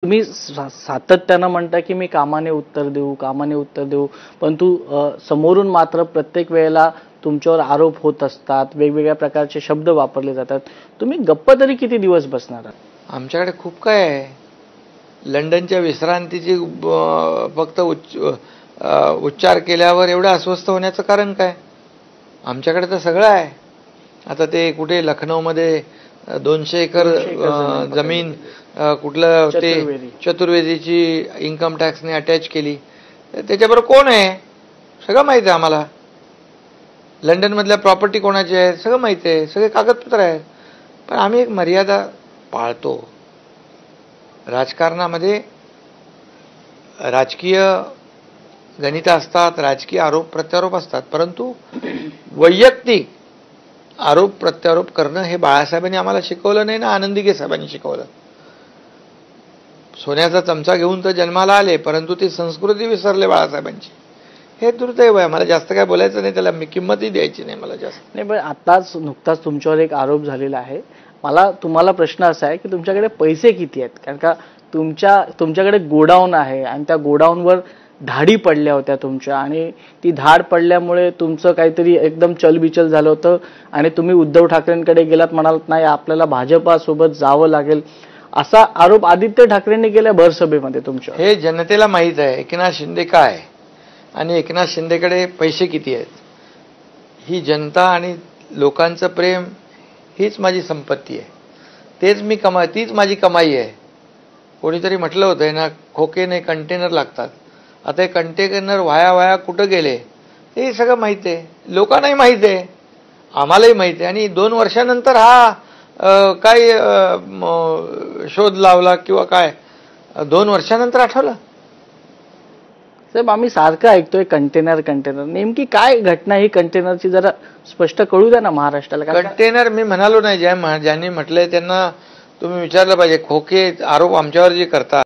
तुम्ही सातत्यानं म्हणता की मी कामाने उत्तर देऊ, परंतु समोरून मात्र प्रत्येक वेळेला तुमच्यावर आरोप होत असतात, वेगवेगळ्या प्रकारचे शब्द वापरले जातात. तुम्ही गप्प तरी किती दिवस बसणार आहात? आमच्याकडे खूप काय आहे. लंडनच्या विश्रांतीची फक्त उच्चार केल्यावर एवढं अस्वस्थ होण्याचं कारण काय? आमच्याकडे तर सगळं आहे. आता ते कुठे लखनौमध्ये 200 एकर जमीन कुठलं ते चतुर्वेदीची इन्कम टॅक्सने अटॅच केली. त्याच्याबरोबर कोण आहे सगळं माहिती आहे आम्हाला. लंडनमधल्या प्रॉपर्टी कोणाची आहे सगळं माहिती आहे, सगळे कागदपत्र आहेत. पण आम्ही एक मर्यादा पाळतो. राजकारणामध्ये राजकीय गणितं असतात, राजकीय आरोप प्रत्यारोप असतात, परंतु वैयक्तिक आरोप प्रत्यारोप करणं हे बाळासाहेबांनी आम्हाला शिकवलं नाही ना, आनंदीगे साहेबांनी शिकवलं. सोन्याचा चमचा घेऊन तर जन्माला आले, परंतु ती संस्कृती विसरले बाळासाहेबांची. हे दुर्दैव आहे. मला जास्त काय बोलायचं नाही, त्याला मी किंमतही द्यायची नाही मला जास्त. नाही, पण नुकताच तुमच्यावर एक आरोप झालेला आहे. मला तुम्हाला प्रश्न असा आहे की तुमच्याकडे पैसे किती आहेत? कारण का तुमच्याकडे गोडाऊन आहे आणि त्या गोडाऊनवर धाडी पडल्या होत्या तुमच्या, आणि ती धाड पडल्यामुळे तुमचं काहीतरी एकदम चलबिचल झालं होतं आणि तुम्ही उद्धव ठाकरेंकडे गेलात, म्हणालात नाही आपल्याला भाजपासोबत जावं लागेल, असा आरोप आदित्य ठाकरेंनी केला भरसभेमध्ये तुमच्या. हे जनतेला माहीत आहे एकनाथ शिंदे काय आणि एकनाथ शिंदेकडे पैसे किती आहेत. ही जनता आणि लोकांचं प्रेम हीच माझी संपत्ती आहे. तीच माझी कमाई आहे. कोणीतरी म्हटलं होतं ना, खोकेने कंटेनर लागतात. आता हे कंटेनर वाया कुठं गेले हे सगळं माहिती आहे. लोकांनाही माहिती आहे, आम्हालाही माहिती आहे. आणि 2 वर्षानंतर हा काय शोध लावला किंवा काय 2 वर्षानंतर आठवलं. साहेब, आम्ही सारखं ऐकतोय कंटेनर. नेमकी काय घटना ही कंटेनरची जरा स्पष्ट कळू द्या ना महाराष्ट्राला. कंटेनर मी म्हणालो नाही. ज्यांनी म्हटलंय त्यांना तुम्ही विचारलं पाहिजे. खोके आरोप आमच्यावर जे करतात